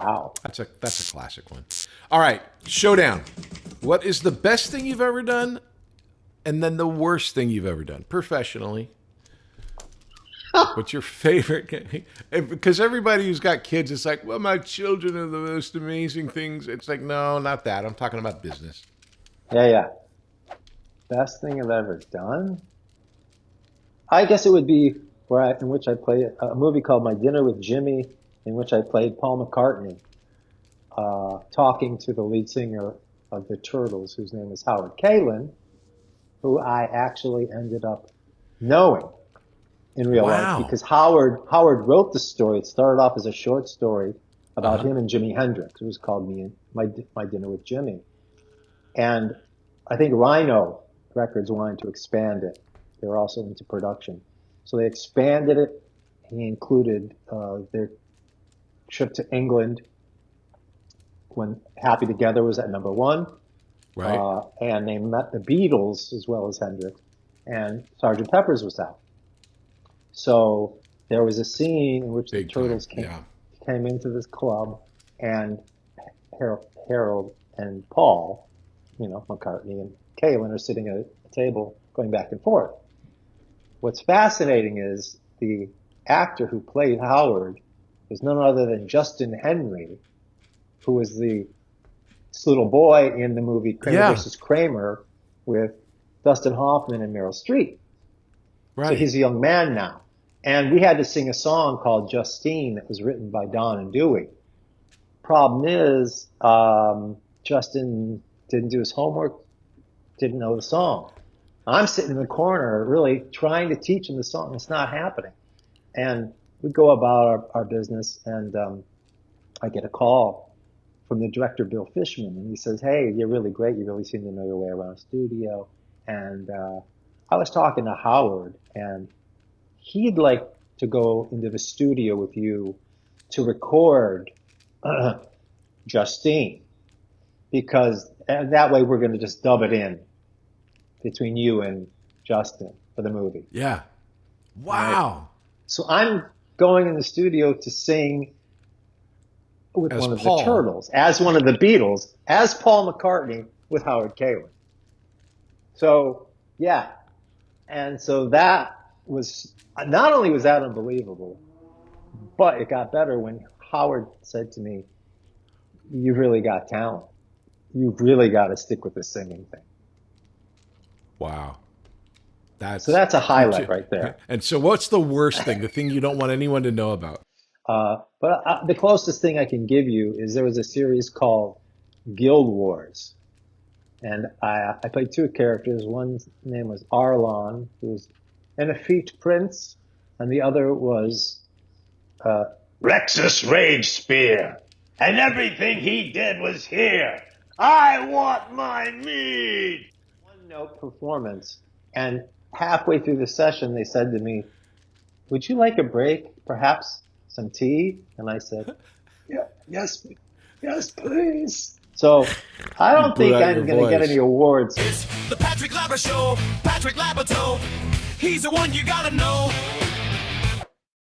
Wow. That's a classic one. All right, showdown. What is the best thing you've ever done, and then the worst thing you've ever done professionally? What's your favorite? Because everybody who's got kids, it's like, well, my children are the most amazing things. It's like, no, not that. I'm talking about business. Yeah. Best thing I've ever done? I guess it would be in which I played a movie called My Dinner with Jimmy, in which I played Paul McCartney, talking to the lead singer of the Turtles, whose name is Howard Kalin, who I actually ended up knowing in real life because Howard wrote the story. It started off as a short story about him and Jimi Hendrix. It was called My Dinner with Jimmy. And I think Rhino Records wanted to expand it. They were also into production. So they expanded it. He included their trip to England when Happy Together was at number one. Right. And they met the Beatles as well as Hendrix. And Sgt. Pepper's was out. So there was a scene in which the Turtles came into this club, and Harold and Paul, McCartney and Kalin, are sitting at a table going back and forth. What's fascinating is the actor who played Howard was none other than Justin Henry, who was this little boy in the movie Kramer versus Kramer with Dustin Hoffman and Meryl Streep. Right. So he's a young man now. And we had to sing a song called Justine that was written by Don and Dewey. Problem is, Justin didn't do his homework, didn't know the song. I'm sitting in the corner really trying to teach him the song. It's not happening. And we go about our business, and I get a call from the director, Bill Fishman, and he says, hey, you're really great. You really seem to know your way around a studio. And I was talking to Howard, and he'd like to go into the studio with you to record Justine, because that way we're going to just dub it in between you and Justin for the movie. Yeah. Wow. Right? So I'm going in the studio to sing with one of the Turtles, as one of the Beatles, as Paul McCartney with Howard Kalin. So, yeah. And so that was, not only was that unbelievable, but it got better when Howard said to me, you've really got talent. You've really got to stick with the singing thing. Wow. So that's a highlight right there. And so what's the worst thing, the thing you don't want anyone to know about? But the closest thing I can give you is there was a series called Guild Wars. And I played two characters. One's name was Arlon, who was an effete prince, and the other was Rexus Rage Spear. And everything he did was here. I want my meat! One-note performance. And halfway through the session, they said to me, would you like a break? Perhaps some tea? And I said, yes, please. So I don't think I'm going to get any awards. It's the Patrick Labyorteaux Show. Patrick Labyorteaux. He's the one you got to know.